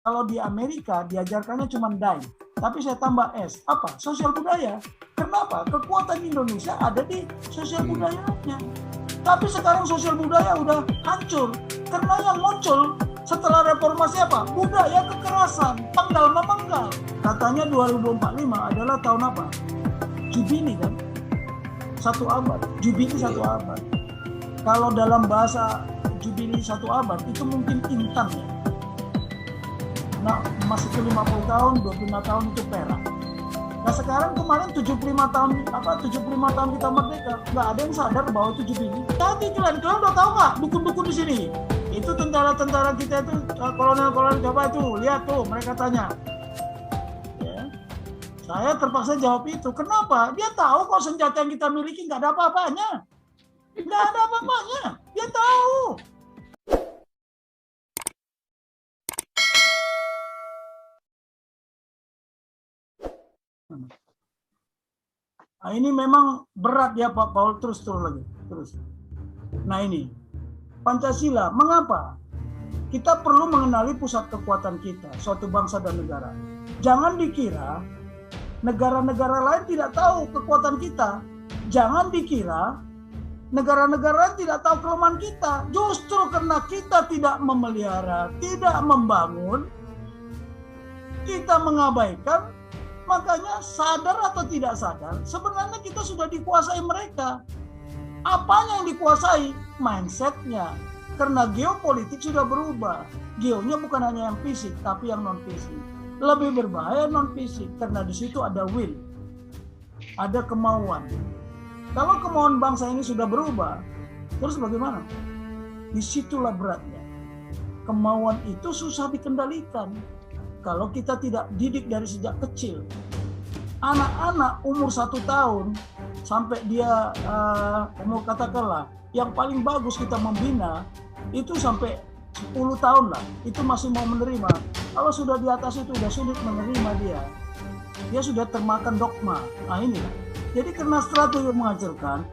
Kalau di Amerika diajarkannya cuma dime, tapi saya tambah S. Apa? Sosial budaya. Kenapa? Kekuatan Indonesia ada di sosial budayanya. Tapi sekarang sosial budaya udah hancur. Karena yang muncul setelah reformasi apa? Budaya kekerasan, penggal memenggal. Katanya 2045 adalah tahun apa? Jubili kan? 1 abad. Jubili 1 abad. Kalau dalam bahasa Jubili 1 abad itu mungkin intan ya. Nah, masuk ke 50 tahun, 25 tahun itu perak. Nah sekarang kemarin 75 tahun kita merdeka, nggak ada yang sadar bahwa itu Jubili. Tapi kalian udah tahu nggak dukun-dukun di sini? Itu tentara-tentara kita itu, kolonel-kolonel coba itu, lihat tuh mereka tanya. Ya. Saya terpaksa jawab itu. Kenapa? Dia tahu kok senjata yang kita miliki nggak ada apa-apanya. Nggak ada apa-apanya. Dia tahu. Nah ini memang berat ya Pak Paul, terus lagi. Nah ini, Pancasila, mengapa? Kita perlu mengenali pusat kekuatan kita, suatu bangsa dan negara. Jangan dikira negara-negara lain tidak tahu kekuatan kita. Jangan dikira negara-negara lain tidak tahu kelemahan kita. Justru karena kita tidak memelihara, tidak membangun, kita mengabaikan. Makanya sadar atau tidak sadar, sebenarnya kita sudah dikuasai mereka. Apanya yang dikuasai? Mindsetnya. Karena geopolitik sudah berubah. Geonya bukan hanya yang fisik, tapi yang non-fisik. Lebih berbahaya non-fisik, karena di situ ada will. Ada kemauan. Kalau kemauan bangsa ini sudah berubah, terus bagaimana? Disitulah beratnya. Kemauan itu susah dikendalikan. Kalau kita tidak didik dari sejak kecil, anak-anak umur 1 tahun sampai dia umur katakanlah yang paling bagus kita membina itu sampai 10 tahun lah, itu masih mau menerima. Kalau sudah di atas itu sudah sulit menerima dia sudah termakan dogma. Nah ini, jadi karena strategi menghancurkan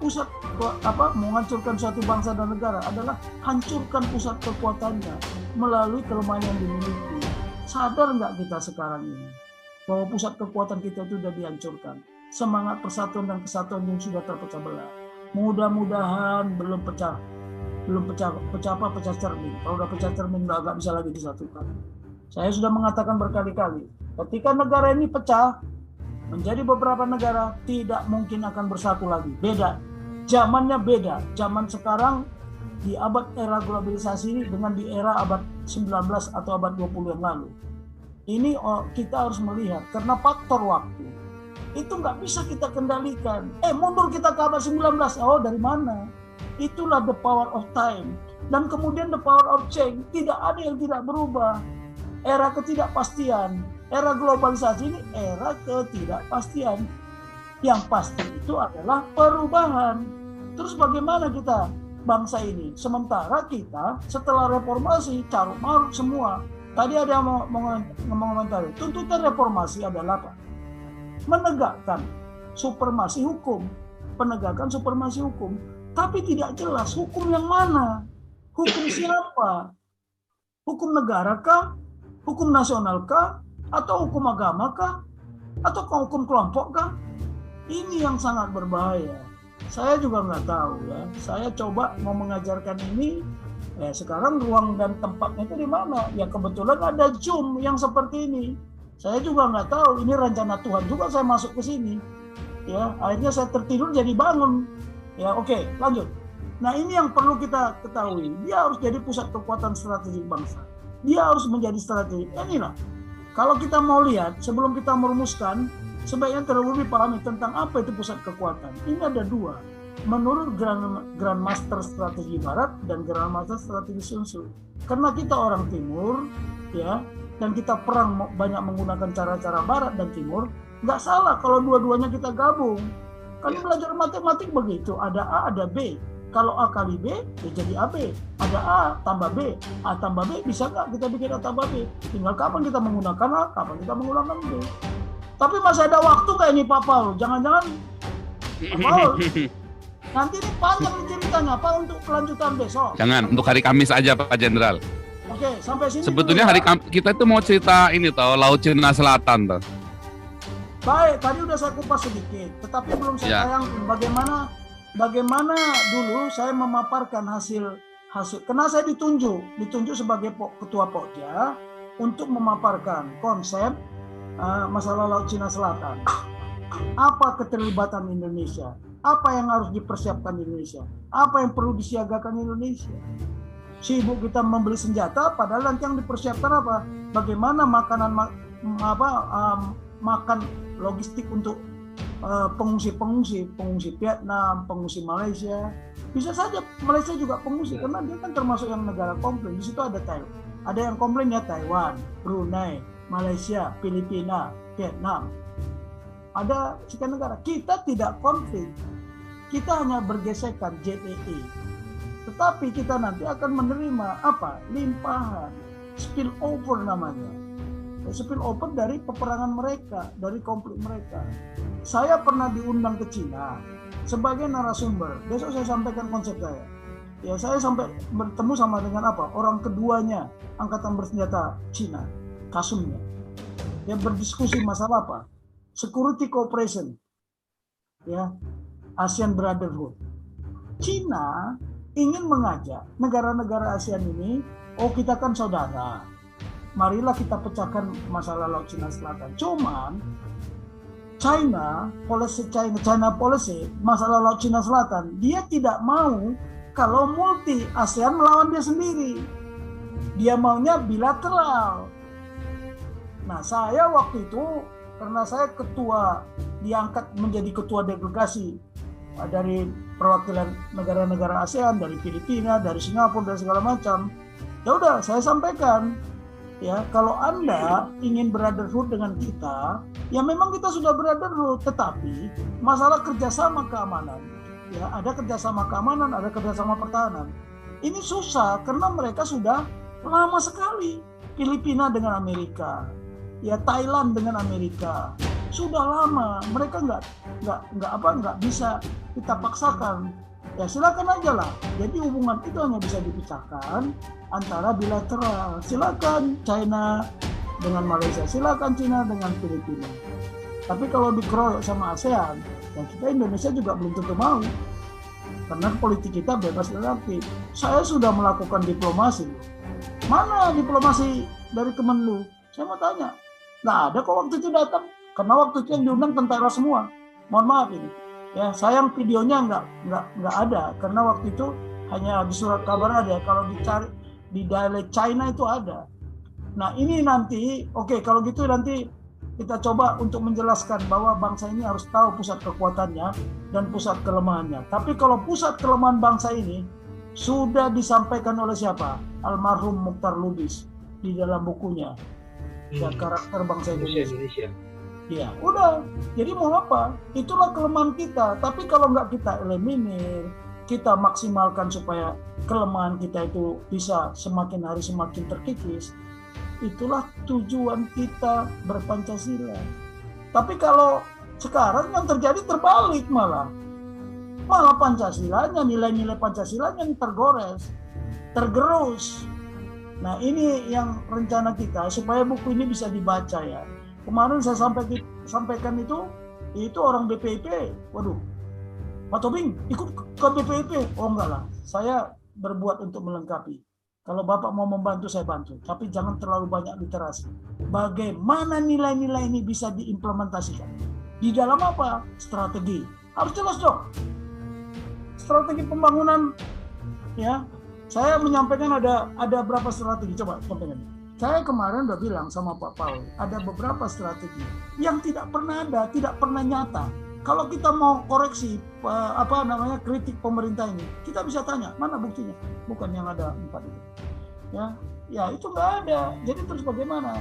menghancurkan suatu bangsa dan negara adalah hancurkan pusat kekuatannya melalui kelemahan yang dimiliki. Sadar nggak kita sekarang ini bahwa pusat kekuatan kita itu sudah dihancurkan. Semangat persatuan dan kesatuan yang sudah terpecah belah. Mudah-mudahan belum pecah cermin. Kalau udah pecah cermin nggak bisa lagi disatukan. Saya sudah mengatakan berkali-kali, ketika negara ini pecah menjadi beberapa negara, tidak mungkin akan bersatu lagi. Beda, zamannya beda. Zaman sekarang di abad era globalisasi ini dengan di era abad 19 atau abad 20 yang lalu. Ini kita harus melihat karena faktor waktu. Itu nggak bisa kita kendalikan. Mundur kita ke abad 19. Oh, dari mana? Itulah the power of time. Dan kemudian the power of change. Tidak ada yang tidak berubah. Era ketidakpastian. Era globalisasi ini era ketidakpastian. Yang pasti itu adalah perubahan. Terus bagaimana kita bangsa ini? Sementara kita setelah reformasi carut marut semua. Tadi ada yang mengomentari, tuntutan reformasi adalah apa? Menegakkan supremasi hukum, penegakan supremasi hukum, tapi tidak jelas hukum yang mana, hukum siapa, hukum negara kah, hukum nasional kah, atau hukum agama kah, atau hukum kelompok kah? Ini yang sangat berbahaya. Saya juga nggak tahu ya. Saya coba mau mengajarkan ini. Sekarang ruang dan tempatnya itu di mana? Ya kebetulan ada Zoom yang seperti ini. Saya juga nggak tahu. Ini rencana Tuhan juga saya masuk ke sini. Ya, akhirnya saya tertidur jadi bangun. Ya, oke, lanjut. Nah, ini yang perlu kita ketahui. Dia harus jadi pusat kekuatan strategik bangsa. Dia harus menjadi strategi. Inilah. Kalau kita mau lihat, sebelum kita merumuskan, sebaiknya terlebih pahami tentang apa itu pusat kekuatan. Ini ada 2. Menurut Grandmaster Strategi Barat dan Grandmaster Strategi Sun Tzu. Karena kita orang Timur, ya, dan kita perang banyak menggunakan cara-cara Barat dan Timur, nggak salah kalau dua-duanya kita gabung. Kan belajar matematik begitu, ada A, ada B. Kalau A kali B, ya jadi AB. Ada A tambah B, A tambah B, bisa nggak kita bikin A tambah B? Tinggal kapan kita menggunakan A, kapan kita menggunakan B. Tapi masih ada waktu kayak ini Pak Paul. Jangan-jangan Pak Paul, nanti ini panjang ceritanya Pak untuk kelanjutan besok. Jangan, untuk hari Kamis aja Pak Jenderal. Oke, sampai sini. Sebetulnya kita itu mau cerita ini toh, Laut Cina Selatan toh. Baik, tadi udah saya kupas sedikit, tetapi belum saya tayangkan bagaimana dulu saya memaparkan hasil. Karena saya ditunjuk sebagai ketua Pokja untuk memaparkan konsep masalah Laut Cina Selatan. Apa keterlibatan Indonesia? Apa yang harus dipersiapkan Indonesia? Apa yang perlu disiagakan Indonesia? Sibuk kita membeli senjata, padahal nanti yang dipersiapkan apa? Bagaimana makan logistik untuk pengungsi Vietnam, pengungsi Malaysia. Bisa saja Malaysia juga pengungsi karena dia kan termasuk yang negara komplain. Di situ ada yang komplain ya, Taiwan, Brunei, Malaysia, Filipina, Vietnam. Ada sekian negara. Kita tidak konflik. Kita hanya bergesekan JTE. Tetapi kita nanti akan menerima apa? Limpahan, spill over namanya. Spill over dari peperangan mereka, dari konflik mereka. Saya pernah diundang ke Cina sebagai narasumber. Besok saya sampaikan konsep saya. Ya, saya sampai bertemu sama dengan apa? Orang keduanya angkatan bersenjata Cina, Kasumnya. Dia berdiskusi masalah apa? Security cooperation, ya, ASEAN Brotherhood. Cina ingin mengajak negara-negara ASEAN ini, kita kan saudara. Marilah kita pecahkan masalah Laut Cina Selatan. Cuman China policy masalah Laut Cina Selatan, dia tidak mau kalau multi ASEAN melawan dia sendiri. Dia maunya bilateral. Nah, saya waktu itu karena saya diangkat menjadi ketua delegasi dari perwakilan negara-negara ASEAN, dari Filipina, dari Singapura, dari segala macam. Ya udah, saya sampaikan, ya, kalau Anda ingin brotherhood dengan kita, ya memang kita sudah brotherhood, tetapi masalah kerjasama keamanan, ya ada kerjasama keamanan, ada kerjasama pertahanan. Ini susah karena mereka sudah lama sekali. Filipina dengan Amerika, ya Thailand dengan Amerika, sudah lama. Mereka nggak bisa kita paksakan. Ya silakan aja lah. Jadi hubungan itu hanya bisa dipecahkan antara bilateral. Silakan China dengan Malaysia, silakan China dengan Filipina. Tapi kalau dikeroyok sama ASEAN, ya kita Indonesia juga belum tentu mau. Karena politik kita bebas relatif. Saya sudah melakukan diplomasi. Mana diplomasi dari Kemenlu? Saya mau tanya. Nggak ada kok waktu itu datang. Karena waktu itu yang diundang tentara semua. Mohon maaf ini. Ya, sayang videonya nggak ada. Karena waktu itu hanya di surat kabar ada. Kalau dicari di dialek China itu ada. Nah ini nanti, kalau gitu nanti kita coba untuk menjelaskan bahwa bangsa ini harus tahu pusat kekuatannya dan pusat kelemahannya. Tapi kalau pusat kelemahan bangsa ini sudah disampaikan oleh siapa? Almarhum Mukhtar Lubis di dalam bukunya. Ya, karakter bangsa Indonesia. Ya, udah. Jadi mau apa? Itulah kelemahan kita. Tapi kalau nggak kita eliminir, kita maksimalkan supaya kelemahan kita itu bisa semakin hari semakin terkikis, itulah tujuan kita berpancasila. Tapi kalau sekarang yang terjadi terbalik malah Pancasilanya, nilai-nilai Pancasilanya yang tergerus. Nah ini yang rencana kita supaya buku ini bisa dibaca ya. Kemarin saya sampaikan itu orang BPIP, waduh, Pak Tobing ikut ke BPIP, enggak lah, saya berbuat untuk melengkapi. Kalau Bapak mau membantu saya bantu, tapi jangan terlalu banyak literasi. Bagaimana nilai-nilai ini bisa diimplementasikan? Di dalam apa? Strategi. Harus jelas dong. Strategi pembangunan, ya. Saya menyampaikan ada berapa strategi, coba sampaikan. Saya kemarin udah bilang sama Pak Paul, ada beberapa strategi yang tidak pernah ada, tidak pernah nyata. Kalau kita mau koreksi kritik pemerintah ini, kita bisa tanya mana buktinya? Bukan yang ada 4 itu. Ya itu nggak ada. Jadi terus bagaimana?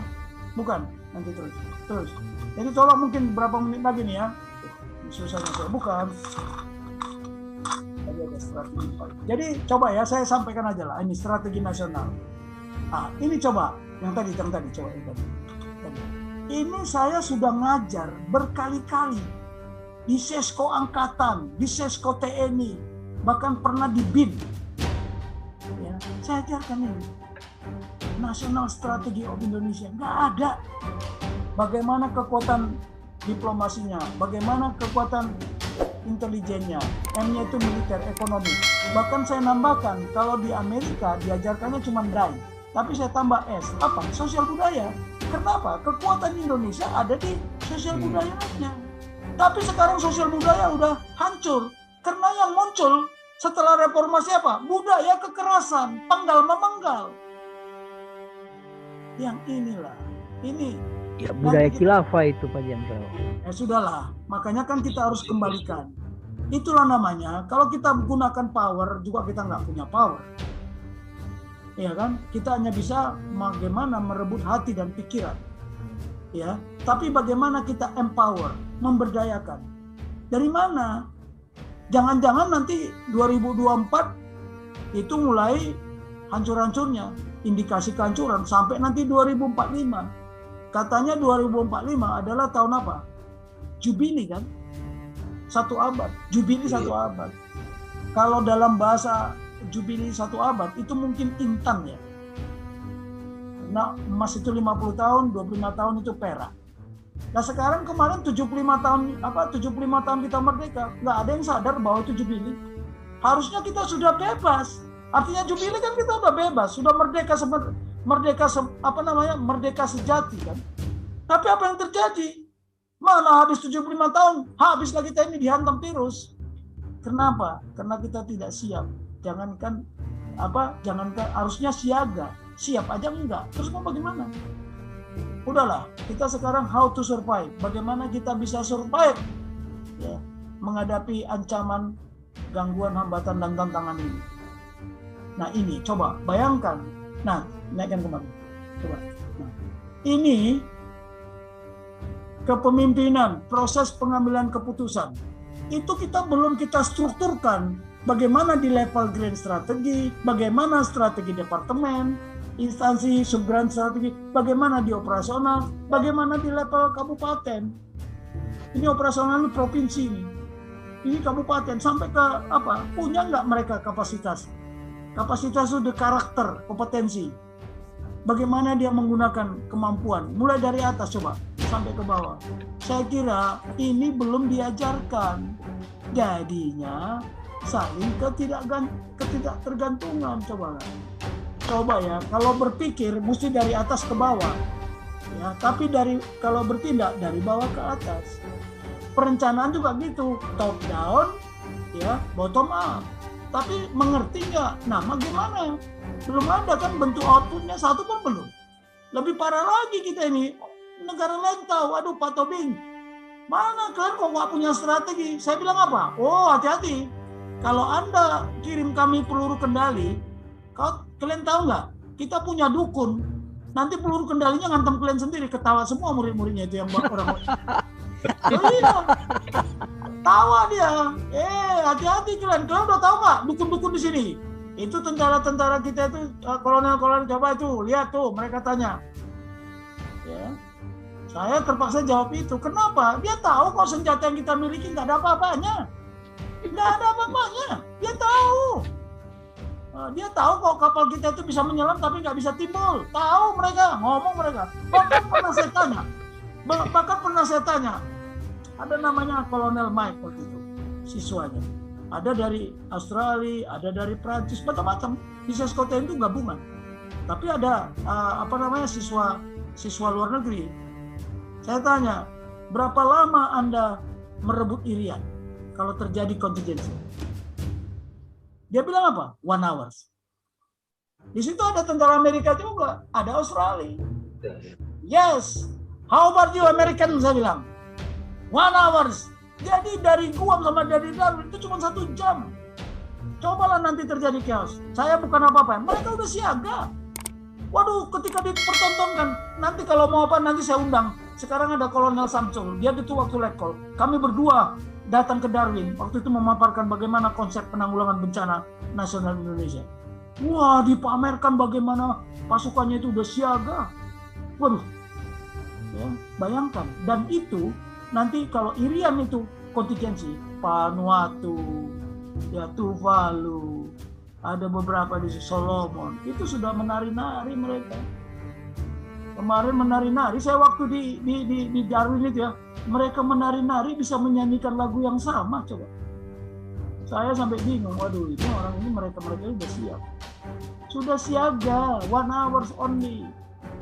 Bukan nanti terus. Jadi tolong mungkin berapa menit lagi nih ya. Susahnya saya bukan. Ada strategi. Jadi coba ya saya sampaikan aja lah. Ini strategi nasional. Ini coba yang tadi coba yang tadi. Ini saya sudah ngajar berkali-kali di Sesko Angkatan, di Sesko TNI, bahkan pernah di BIN. Ya, saya ajarkan ini. national strategy of Indonesia. Nggak ada. Bagaimana kekuatan diplomasinya, bagaimana kekuatan intelijennya, M-nya itu militer, ekonomi. Bahkan saya nambahkan, kalau di Amerika diajarkannya cuma DRY, tapi saya tambah S, apa? Sosial budaya. Kenapa? Kekuatan Indonesia ada di sosial budayanya. Tapi sekarang sosial budaya udah hancur, karena yang muncul setelah reformasi apa? Budaya kekerasan, penggal memenggal. Yang inilah, ini. Ya, budaya khilafah itu Pak Jenderal. Ya sudahlah, makanya kan kita harus kembalikan. Itulah namanya, kalau kita gunakan power, juga kita nggak punya power. Ya kan? Kita hanya bisa bagaimana merebut hati dan pikiran. Ya, tapi bagaimana kita empower, memberdayakan. Dari mana? Jangan-jangan nanti 2024 itu mulai hancur-hancurnya, indikasi kehancuran sampai nanti 2045. Katanya 2045 adalah tahun apa? Jubili kan? 1 abad. Jubili 1 abad. Kalau dalam bahasa Jubili 1 abad itu mungkin intan ya. Nah, emas itu 50 tahun, 25 tahun itu perak. Nah sekarang kemarin 75 tahun kita merdeka. Nggak ada yang sadar bahwa itu Jubili. Harusnya kita sudah bebas. Artinya Jubili kan kita udah bebas, sudah merdeka merdeka sejati kan. Tapi apa yang terjadi? Mana habis 75 tahun, habis lagi kita ini dihantam virus. Kenapa? Karena kita tidak siap. Jangankan harusnya siaga, siap aja enggak. Terus mau bagaimana? Udahlah, kita sekarang how to survive. Bagaimana kita bisa survive ya, menghadapi ancaman, gangguan, hambatan dan tantangan ini. Nah ini coba bayangkan. Nah, naikkan kembali. Coba. Nah, ini kepemimpinan, proses pengambilan keputusan. Itu belum kita strukturkan. Bagaimana di level grand strategi, bagaimana strategi departemen, instansi sub-grand strategi, bagaimana di operasional, bagaimana di level kabupaten. Ini operasional provinsi ini. Ini kabupaten sampai ke apa? Punya nggak mereka kapasitas? Kapasitas itu karakter, kompetensi. Bagaimana dia menggunakan kemampuan, mulai dari atas coba sampai ke bawah. Saya kira ini belum diajarkan. Jadinya saling ketidaktergantungan. Coba ya, kalau berpikir mesti dari atas ke bawah. Ya, tapi kalau bertindak dari bawah ke atas. Perencanaan juga gitu, top down, ya, bottom up. Tapi mengerti nggak? Nah, bagaimana? Belum ada kan bentuk outputnya, satu pun belum. Lebih parah lagi kita ini. Negara lain tahu, aduh Pak Tobing, mana kalian kok nggak punya strategi? Saya bilang apa? Oh hati-hati. Kalau Anda kirim kami peluru kendali, kalian tahu nggak? Kita punya dukun. Nanti peluru kendalinya ngantem kalian sendiri. Ketawa semua murid-muridnya itu yang orang. Iya. Tawa dia. Hati-hati kalian. Kalian udah tahu nggak dukun-dukun di sini? Itu tentara-tentara kita itu, kolonel-kolonel, coba itu lihat tuh, mereka tanya. Ya. Saya terpaksa jawab itu. Kenapa? Dia tahu kok senjata yang kita miliki nggak ada apa-apanya. Nggak ada apa-apanya. Dia tahu. Dia tahu kok kapal kita itu bisa menyelam tapi nggak bisa timbul. Tahu mereka, ngomong mereka. Bahkan pernah saya tanya. Ada namanya Kolonel Mike waktu itu, siswanya. Ada dari Australia, ada dari Prancis, macam-macam. Di Seskoten itu gabungan. Tapi ada siswa luar negeri. Saya tanya, berapa lama Anda merebut Irian kalau terjadi kontingensi? Dia bilang apa? 1 hour. Di situ ada tentara Amerika juga, ada Australia. Yes. How about you American? Saya bilang. 1 hour. Jadi dari Guam sama dari Darwin itu cuma 1 jam. Cobalah nanti terjadi chaos. Saya bukan apa-apa. Mereka udah siaga. Waduh, ketika dipertontonkan, nanti kalau mau apa nanti saya undang. Sekarang ada Kolonel Samsul, dia itu waktu lekol. Kami berdua datang ke Darwin, waktu itu memaparkan bagaimana konsep penanggulangan bencana nasional Indonesia. Wah, dipamerkan bagaimana pasukannya itu udah siaga. Waduh, ya, bayangkan. Dan itu nanti kalau Irian itu kontingensi, Vanuatu, ya Tuvalu, Ada beberapa di Solomon, itu sudah menari-nari mereka. Kemarin menari-nari, saya waktu di Darwin itu ya, mereka menari-nari bisa menyanyikan lagu yang sama, coba. Saya sampai bingung, waduh ini orang ini mereka sudah siap. Sudah siaga, 1 hours only.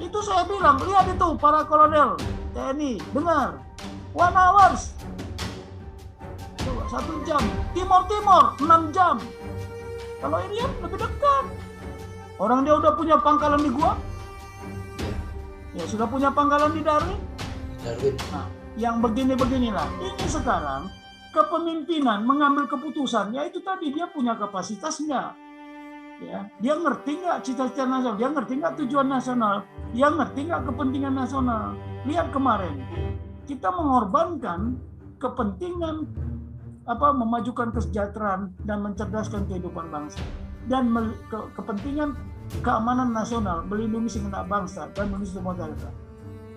Itu saya bilang, lihat itu para kolonel TNI, dengar, 1 hours. Coba 1 jam, Timor 6 jam. Kalau ini lebih dekat. Orang dia udah punya pangkalan di gua. Ya sudah punya pangkalan di Darwin. Nah, yang begini-beginilah. Ini sekarang kepemimpinan mengambil keputusan. Ya itu tadi dia punya kapasitas nggak? Ya, dia ngerti nggak cita-cita nasional? Dia ngerti nggak tujuan nasional? Dia ngerti nggak kepentingan nasional? Lihat kemarin, kita mengorbankan kepentingan memajukan kesejahteraan dan mencerdaskan kehidupan bangsa dan kepentingan keamanan nasional, melindungi segenap bangsa dan melindungi semua daerah.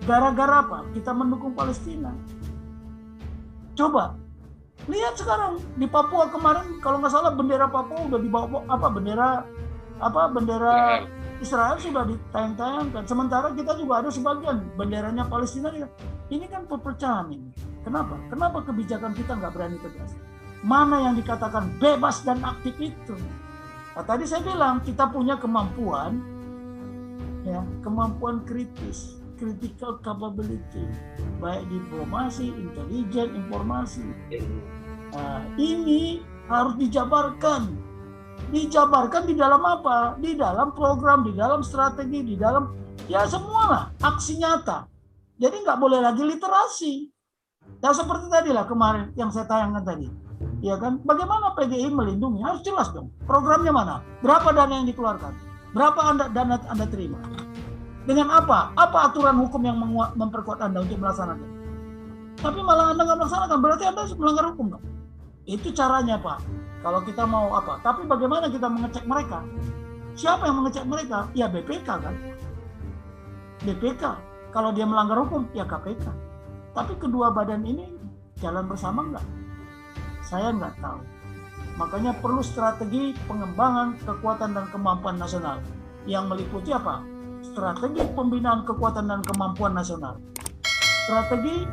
Gara-gara apa? Kita mendukung Palestina. Coba lihat sekarang di Papua kemarin, kalau nggak salah bendera Papua udah dibawa bendera Israel sudah ditayang-tayangkan. Sementara kita juga ada sebagian benderanya Palestina. Ini kan perpecahan ini. Kenapa? Kenapa kebijakan kita nggak berani tegas? Mana yang dikatakan bebas dan aktif itu? Nah, tadi saya bilang kita punya kemampuan, ya, kemampuan kritis, critical capability, baik diplomasi, intelijen, informasi. Nah, ini harus dijabarkan. Dijabarkan di dalam apa? Di dalam program, di dalam strategi, di dalam ya semua lah, aksi nyata. Jadi nggak boleh lagi literasi. Ya seperti tadi lah kemarin yang saya tayangkan tadi. Ya kan? Bagaimana PGI melindungi? Harus jelas dong. Programnya mana? Berapa dana yang dikeluarkan? Berapa dana Anda terima? Dengan apa? Apa aturan hukum yang memperkuat Anda untuk melaksanakan? Tapi malah Anda nggak melaksanakan, berarti Anda melanggar hukum dong. Itu caranya Pak. Kalau kita mau apa? Tapi bagaimana kita mengecek mereka? Siapa yang mengecek mereka? Ya BPK kan? BPK. Kalau dia melanggar hukum, ya KPK. Tapi kedua badan ini jalan bersama nggak? Saya nggak tahu. Makanya perlu strategi pengembangan kekuatan dan kemampuan nasional yang meliputi apa? Strategi pembinaan kekuatan dan kemampuan nasional. Strategi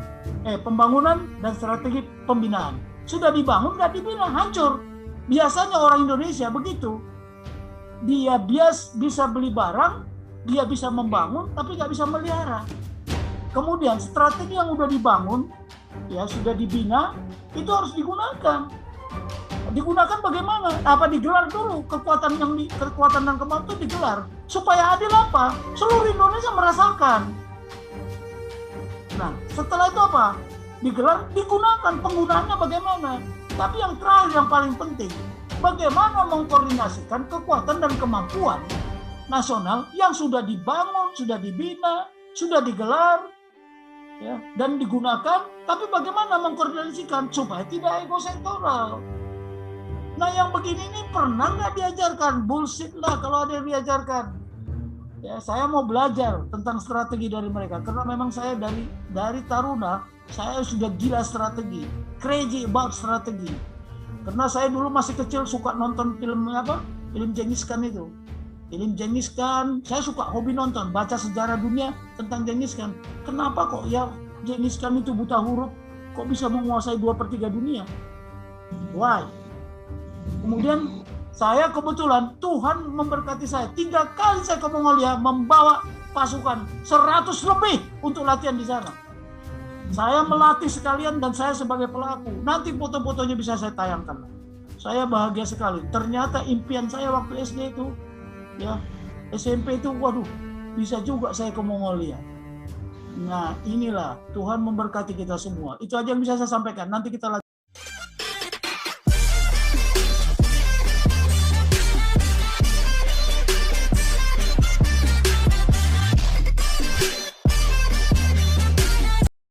pembangunan dan strategi pembinaan. Sudah dibangun, nggak dibina, hancur. Biasanya orang Indonesia begitu. Dia bisa beli barang, dia bisa membangun, tapi nggak bisa melihara. Kemudian strategi yang sudah dibangun, ya sudah dibina, itu harus digunakan. Digunakan bagaimana? Apa digelar dulu kekuatan dan kemampuan digelar supaya adil apa? Seluruh Indonesia merasakan. Nah, setelah itu apa? Digelar, digunakan, penggunaannya bagaimana? Tapi yang terakhir yang paling penting, bagaimana mengkoordinasikan kekuatan dan kemampuan nasional yang sudah dibangun, sudah dibina, sudah digelar, ya, dan digunakan, tapi bagaimana mengkoordinasikan supaya tidak ekosektoral. Nah yang begini ini pernah nggak diajarkan? Bullshit lah kalau ada yang diajarkan. Ya, saya mau belajar tentang strategi dari mereka karena memang saya dari taruna saya sudah gila strategi, crazy about strategi. Karena saya dulu masih kecil suka nonton film Genghis Khan itu. Film Genghis Khan, saya suka hobi nonton, baca sejarah dunia tentang Genghis Khan. Kenapa kok ya Genghis Khan itu buta huruf, kok bisa menguasai 2/3 dunia? Why? Kemudian saya kebetulan Tuhan memberkati saya. 3 kali saya ke Mongolia membawa pasukan 100 lebih untuk latihan di sana. Saya melatih sekalian dan saya sebagai pelaku. Nanti foto-fotonya bisa saya tayangkan. Saya bahagia sekali. Ternyata impian saya waktu SD itu, ya SMP itu, waduh, bisa juga saya ke Mongolia. Nah inilah Tuhan memberkati kita semua. Itu aja yang bisa saya sampaikan. Nanti kita lanjut.